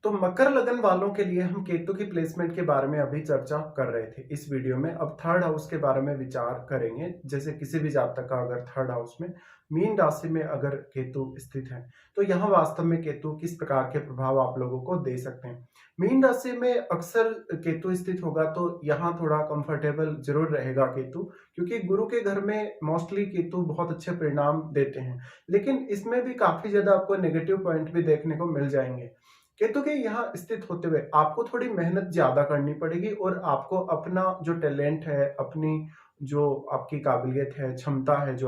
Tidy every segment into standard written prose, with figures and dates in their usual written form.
तो मकर लगन वालों के लिए हम केतु की प्लेसमेंट के बारे में अभी चर्चा कर रहे थे इस वीडियो में। अब थर्ड हाउस के बारे में विचार करेंगे। जैसे किसी भी जातक का अगर थर्ड हाउस में मीन राशि में अगर केतु स्थित है तो यहाँ वास्तव में केतु किस प्रकार के प्रभाव आप लोगों को दे सकते हैं। मीन राशि में अक्सर केतु स्थित होगा तो यहाँ थोड़ा कंफर्टेबल जरूर रहेगा केतु, क्योंकि गुरु के घर में मोस्टली केतु बहुत अच्छे परिणाम देते हैं। लेकिन इसमें भी काफी ज्यादा आपको नेगेटिव पॉइंट भी देखने को मिल जाएंगे। केतु के यहाँ स्थित होते हुए आपको थोड़ी मेहनत ज्यादा करनी पड़ेगी और आपको अपना जो टैलेंट है, अपनी जो आपकी काबिलियत है, क्षमता है, जो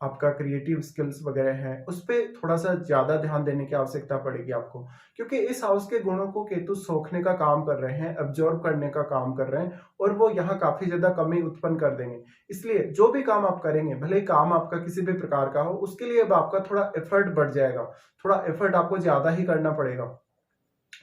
आपका क्रिएटिव स्किल्स वगैरह है, उस पे थोड़ा सा ज्यादा ध्यान देने की आवश्यकता पड़ेगी आपको। क्योंकि इस हाउस के गुणों को केतु सोखने का काम कर रहे हैं, अब्जॉर्ब करने का काम कर रहे हैं और वो यहाँ काफी ज्यादा कमी उत्पन्न कर देंगे। इसलिए जो भी काम आप करेंगे, भले ही काम आपका किसी भी प्रकार का हो, उसके लिए अब आपका थोड़ा एफर्ट बढ़ जाएगा, थोड़ा एफर्ट आपको ज्यादा ही करना पड़ेगा।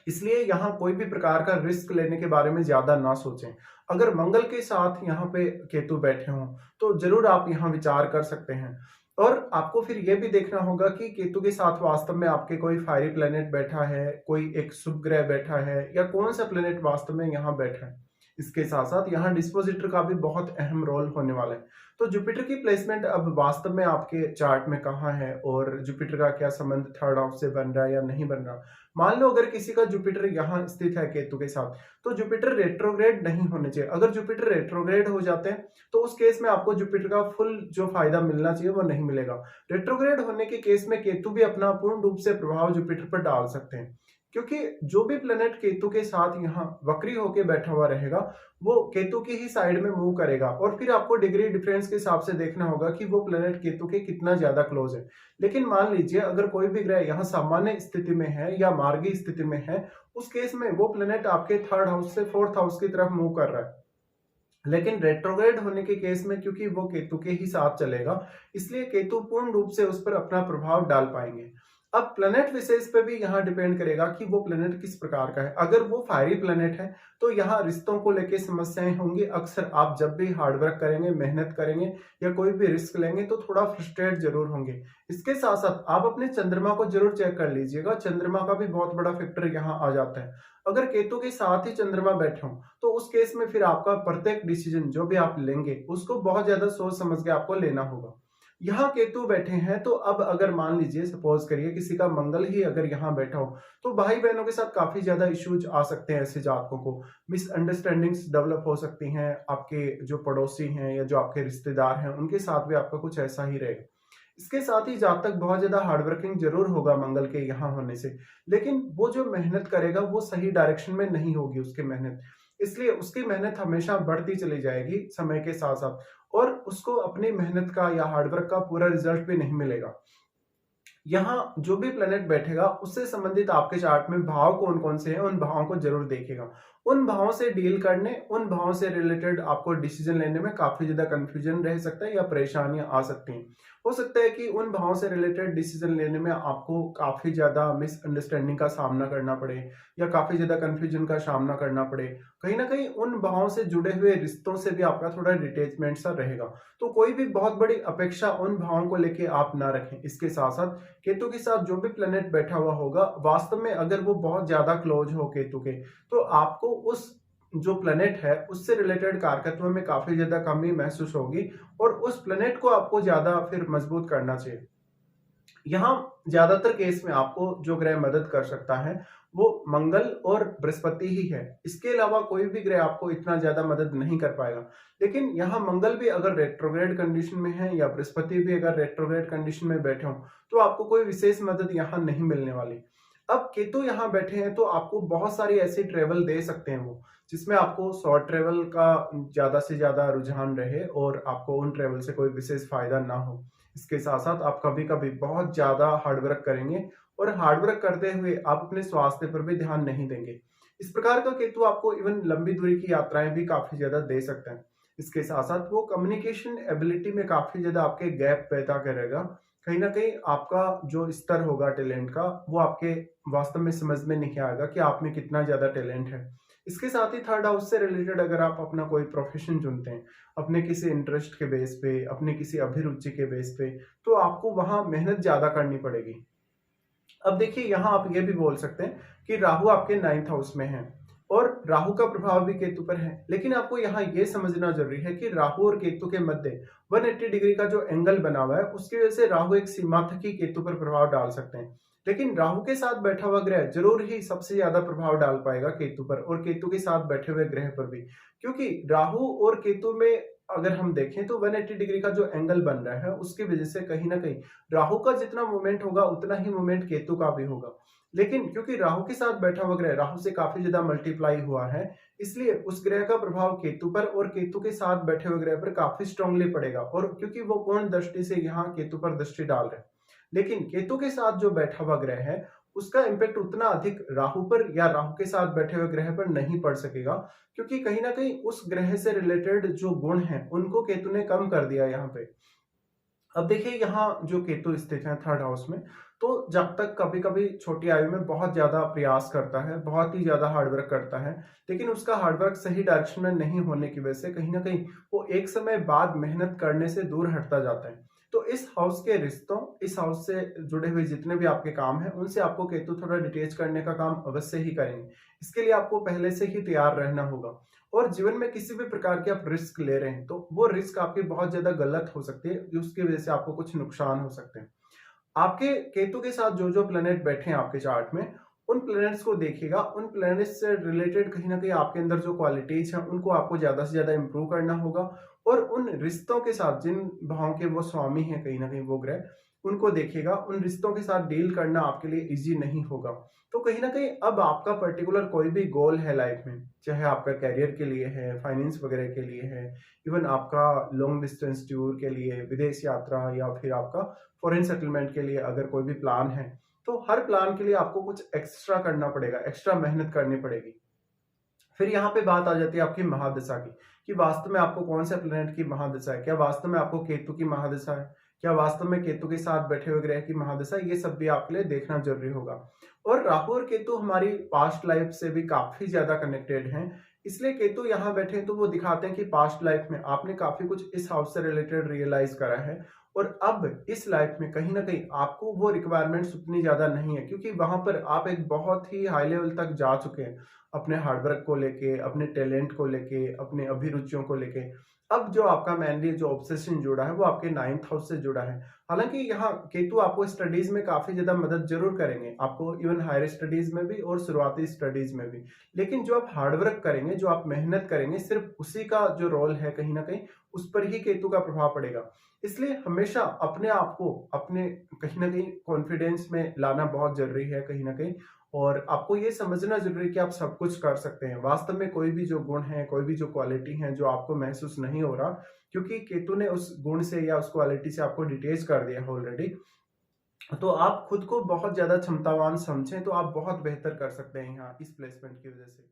इसलिए यहाँ कोई भी प्रकार का रिस्क लेने के बारे में ज्यादा ना सोचें। अगर मंगल के साथ यहाँ पे केतु बैठे हों तो जरूर आप यहाँ विचार कर सकते हैं। और आपको फिर यह भी देखना होगा कि केतु के साथ वास्तव में आपके कोई फायरी प्लेनेट बैठा है, कोई एक शुभ ग्रह बैठा है, या कौन सा प्लेनेट वास्तव में यहाँ बैठा है। इसके साथ साथ यहाँ डिस्पोजिटर का भी बहुत अहम रोल होने वाला है। तो जुपिटर की प्लेसमेंट अब वास्तव में आपके चार्ट में कहाँ है और जुपिटर का क्या संबंध थर्ड हाउस से बन रहा है या नहीं बन रहा। मान लो अगर किसी का जुपिटर यहाँ स्थित है केतु के साथ, तो जुपिटर रेट्रोग्रेड नहीं होने चाहिए। अगर जुपिटर रेट्रोग्रेड हो जाते हैं तो उस केस में आपको जुपिटर का फुल जो फायदा मिलना चाहिए वो नहीं मिलेगा। रेट्रोग्रेड होने के केस में केतु भी अपना पूर्ण रूप से प्रभाव जुपिटर पर डाल सकते हैं, क्योंकि जो भी प्लेनेट केतु के साथ यहाँ वक्री होके बैठा हुआ रहेगा वो केतु की ही साइड में मूव करेगा। और फिर आपको डिग्री डिफरेंस के हिसाब से देखना होगा कि वो प्लेनेट केतु के कितना ज्यादा क्लोज है। लेकिन मान लीजिए अगर कोई भी ग्रह यहाँ सामान्य स्थिति में है या मार्गी स्थिति में है, उस केस में वो प्लेनेट आपके थर्ड हाउस से फोर्थ हाउस की तरफ मूव कर रहा है। लेकिन रेट्रोग्रेड होने के केस में क्योंकि वो केतु के ही साथ चलेगा, इसलिए केतु पूर्ण रूप से उस पर अपना प्रभाव डाल पाएंगे। अब प्लेनेट विशेष पे भी यहाँ डिपेंड करेगा कि वो प्लेनेट किस प्रकार का है। अगर वो फायरी प्लेनेट है तो यहाँ रिश्तों को लेके समस्याएं होंगी। अक्सर आप जब भी हार्डवर्क करेंगे, मेहनत करेंगे या कोई भी रिस्क लेंगे तो थोड़ा फ्रस्ट्रेट जरूर होंगे। इसके साथ साथ आप अपने चंद्रमा को जरूर चेक कर लीजिएगा, चंद्रमा का भी बहुत बड़ा फैक्टर यहाँ आ जाता है। अगर केतु के साथ ही चंद्रमा बैठे हो तो उस केस में फिर आपका प्रत्येक डिसीजन जो भी आप लेंगे उसको बहुत ज्यादा सोच समझ के आपको लेना होगा। यहाँ केतु बैठे हैं तो अब अगर मान लीजिए सपोज करिए किसी का मंगल ही अगर यहाँ बैठा हो तो भाई बहनों के साथ काफी ज्यादा इश्यूज आ सकते हैं। ऐसे जातकों को मिसअंडरस्टैंडिंग्स डेवलप हो सकती हैं। आपके जो पड़ोसी हैं या जो आपके रिश्तेदार हैं उनके साथ भी आपका कुछ ऐसा ही रहेगा। इसके साथ ही जातक बहुत ज्यादा हार्डवर्किंग जरूर होगा मंगल के यहाँ होने से, लेकिन वो जो मेहनत करेगा वो सही डायरेक्शन में नहीं होगी उसकी मेहनत। इसलिए उसकी मेहनत हमेशा बढ़ती चली जाएगी समय के साथ साथ, और उसको अपनी मेहनत का या हार्डवर्क का पूरा रिजल्ट भी नहीं मिलेगा। यहाँ जो भी प्लेनेट बैठेगा उससे संबंधित आपके चार्ट में भाव कौन कौन से हैं उन भावों को जरूर देखेगा। उन भावों से डील करने, उन भावों से रिलेटेड आपको डिसीजन लेने में काफी ज्यादा कंफ्यूजन रह सकता है या परेशानियां आ सकती हैं। हो सकता है कि उन भावों से रिलेटेड डिसीजन लेने में आपको काफी ज्यादा मिसअंडरस्टैंडिंग का सामना करना पड़े या काफी ज्यादा कंफ्यूजन का सामना करना पड़े। कहीं ना कहीं उन भावों से जुड़े हुए रिश्तों से भी आपका थोड़ा डिटेचमेंट सा रहेगा। तो कोई भी बहुत बड़ी अपेक्षा उन भावों को लेके आप ना रखें। इसके साथ साथ केतु के साथ जो भी प्लेनेट बैठा हुआ होगा वास्तव में अगर वो बहुत ज्यादा क्लोज हो केतु के, तो आपको उस जो प्लेनेट है उससे रिलेटेड कारकत्व में काफी ज्यादा कमी महसूस होगी और उस प्लेनेट को आपको ज्यादा फिर मजबूत करना चाहिए। यहाँ ज्यादातर केस में आपको जो ग्रह मदद कर सकता है वो मंगल और बृहस्पति ही है। इसके अलावा कोई भी ग्रह आपको इतना ज्यादा मदद नहीं कर पाएगा। लेकिन यहाँ मंगल भी अगर रेट्रोग्रेड कंडीशन में है या बृहस्पति भी अगर रेट्रोग्रेड कंडीशन में बैठे हो तो आपको कोई विशेष मदद यहाँ नहीं मिलने वाली। अब केतु यहाँ बैठे हैं तो आपको बहुत सारी ऐसी ट्रेवल दे सकते हैं वो, जिसमें आपको शॉर्ट ट्रेवल का ज्यादा से ज्यादा रुझान रहे और आपको उन ट्रेवल से कोई विशेष फायदा ना हो। इसके साथ साथ आप कभी कभी बहुत ज्यादा हार्डवर्क करेंगे और हार्डवर्क करते हुए आप अपने स्वास्थ्य पर भी ध्यान नहीं देंगे। इस प्रकार का केतु आपको इवन लंबी दूरी की यात्राएं भी काफी ज्यादा दे सकते हैं। इसके साथ साथ वो कम्युनिकेशन एबिलिटी में काफी ज्यादा आपके गैप पैदा करेगा। कहीं ना कहीं आपका जो स्तर होगा टैलेंट का वो आपके वास्तव में समझ में नहीं आएगा कि आप में कितना ज्यादा टैलेंट है। इसके साथ ही थर्ड हाउस से रिलेटेड अगर आप अपना कोई प्रोफेशन चुनते हैं अपने किसी इंटरेस्ट के बेस पे, अपने किसी अभिरुचि के बेस पे, तो आपको वहां मेहनत ज्यादा करनी पड़ेगी। अब देखिए यहाँ आप ये भी बोल सकते हैं कि राहु आपके 9th हाउस में है और राहु का प्रभाव भी केतु पर है, लेकिन आपको यहाँ ये समझना जरूरी है कि राहु और केतु के मध्य 180 डिग्री का जो एंगल बना हुआ है उसकी वजह से राहु एक सीमा तक ही केतु पर प्रभाव डाल सकते हैं। लेकिन राहु के साथ बैठा हुआ ग्रह जरूर ही सबसे ज्यादा प्रभाव डाल पाएगा केतु पर और केतु के साथ बैठे हुए ग्रह पर भी, क्योंकि राहु और केतु में अगर हम देखें तो 180 डिग्री का जो एंगल बन रहा है उसकी वजह से कहीं ना कहीं राहु का जितना मूवमेंट होगा उतना ही मूवमेंट केतु का भी होगा। लेकिन क्योंकि राहु के साथ बैठा हुआ ग्रह राहु से काफी ज्यादा मल्टीप्लाई हुआ है, इसलिए उस ग्रह का प्रभाव केतु पर और केतु के साथ बैठे हुए ग्रह पर काफी स्ट्रांगली पड़ेगा, और क्योंकि वो पूर्ण दृष्टि से यहाँ केतु पर दृष्टि डाल रहे हैं। लेकिन केतु के साथ जो बैठा हुआ ग्रह है उसका इम्पैक्ट उतना अधिक राहु पर या राहु के साथ बैठे हुए ग्रह पर नहीं पड़ सकेगा, क्योंकि कहीं ना कहीं उस ग्रह से रिलेटेड जो गुण हैं उनको केतु ने कम कर दिया यहाँ पे। अब देखिए यहाँ जो केतु स्थित है 3rd हाउस में, तो जब तक कभी कभी छोटी आयु में बहुत ज्यादा प्रयास करता है, बहुत ही ज्यादा हार्डवर्क करता है, लेकिन उसका हार्डवर्क सही डायरेक्शन में नहीं होने की वजह से कहीं ना कहीं वो एक समय बाद मेहनत करने से दूर हटता जाता है। तो इस हाउस के रिश्तों, इस हाउस से जुड़े हुए जितने भी आपके काम हैं उनसे आपको केतु थोड़ा डिटेच करने का काम अवश्य ही करेंगे। इसके लिए आपको पहले से ही तैयार रहना होगा, और जीवन में किसी भी प्रकार के आप रिस्क ले रहे हैं तो वो रिस्क आपकी बहुत ज्यादा गलत हो सकती है, जिसकी वजह से आपको कुछ नुकसान हो सकते हैं। आपके केतु के साथ जो जो प्लेनेट बैठे हैं आपके चार्ट में, उन प्लेनेट्स को देखिएगा, उन प्लेनेट्स से रिलेटेड कहीं ना कहीं आपके अंदर जो क्वालिटीज हैं उनको आपको ज्यादा से ज्यादा इंप्रूव करना होगा, और उन रिश्तों के साथ जिन भावों के वो स्वामी हैं कहीं ना कहीं वो ग्रह, उनको देखिएगा, उन रिश्तों के साथ डील करना आपके लिए इजी नहीं होगा। तो कहीं ना कहीं अब आपका पर्टिकुलर कोई भी गोल है लाइफ में, चाहे आपका कैरियर के लिए है, फाइनेंस वगैरह के लिए है, इवन आपका लॉन्ग डिस्टेंस टूर के लिए, विदेश यात्रा, या फिर आपका फॉरेन सेटलमेंट के लिए अगर कोई भी प्लान है, तो हर प्लान के लिए आपको कुछ एक्स्ट्रा करना पड़ेगा, एक्स्ट्रा मेहनत करनी पड़ेगी। फिर यहाँ पे बात आ जाती है आपकी महादशा की, कि वास्तव में आपको कौन से प्लेनेट की महादशा है, क्या वास्तव में आपको केतु की महादशा है, क्या वास्तव में केतु के साथ बैठे हुए ग्रह की महादशा, ये सब भी आपके लिए देखना जरूरी होगा। और राहु और केतु हमारी पास्ट लाइफ से भी काफी ज्यादा कनेक्टेड हैं, इसलिए केतु यहाँ बैठे हैं तो वो दिखाते हैं कि पास्ट लाइफ में आपने काफी कुछ इस हाउस से रिलेटेड रियलाइज करा है, और अब इस लाइफ में कहीं ना कहीं आपको वो रिक्वायरमेंट्स उतनी ज्यादा नहीं है, क्योंकि वहां पर आप एक बहुत ही हाई लेवल तक जा चुके हैं अपने हार्डवर्क को लेके, अपने टैलेंट को लेके, अपने अभिरुचियों को लेके। अब जो आपका मेनली जो ऑब्सेशन जुड़ा है वो आपके 9th हाउस से जुड़ा है। हालांकि यहाँ केतु आपको स्टडीज में काफी ज्यादा मदद जरूर करेंगे, आपको इवन हायर स्टडीज में भी और शुरुआती स्टडीज में भी, लेकिन जो आप हार्डवर्क करेंगे, जो आप मेहनत करेंगे, सिर्फ उसी का जो रोल है कहीं ना कहीं उस पर ही केतु का प्रभाव पड़ेगा। इसलिए हमेशा अपने आप को अपने कहीं ना कहीं कॉन्फिडेंस में लाना बहुत जरूरी है कहीं ना कहीं, और आपको ये समझना जरूरी है कि आप सब कुछ कर सकते हैं। वास्तव में कोई भी जो गुण है, कोई भी जो क्वालिटी है जो आपको महसूस नहीं हो रहा, क्योंकि केतु ने उस गुण से या उस क्वालिटी से आपको डिटेच कर दिया है ऑलरेडी, तो आप खुद को बहुत ज्यादा क्षमतावान समझें तो आप बहुत बेहतर कर सकते हैं यहाँ इस प्लेसमेंट की वजह से।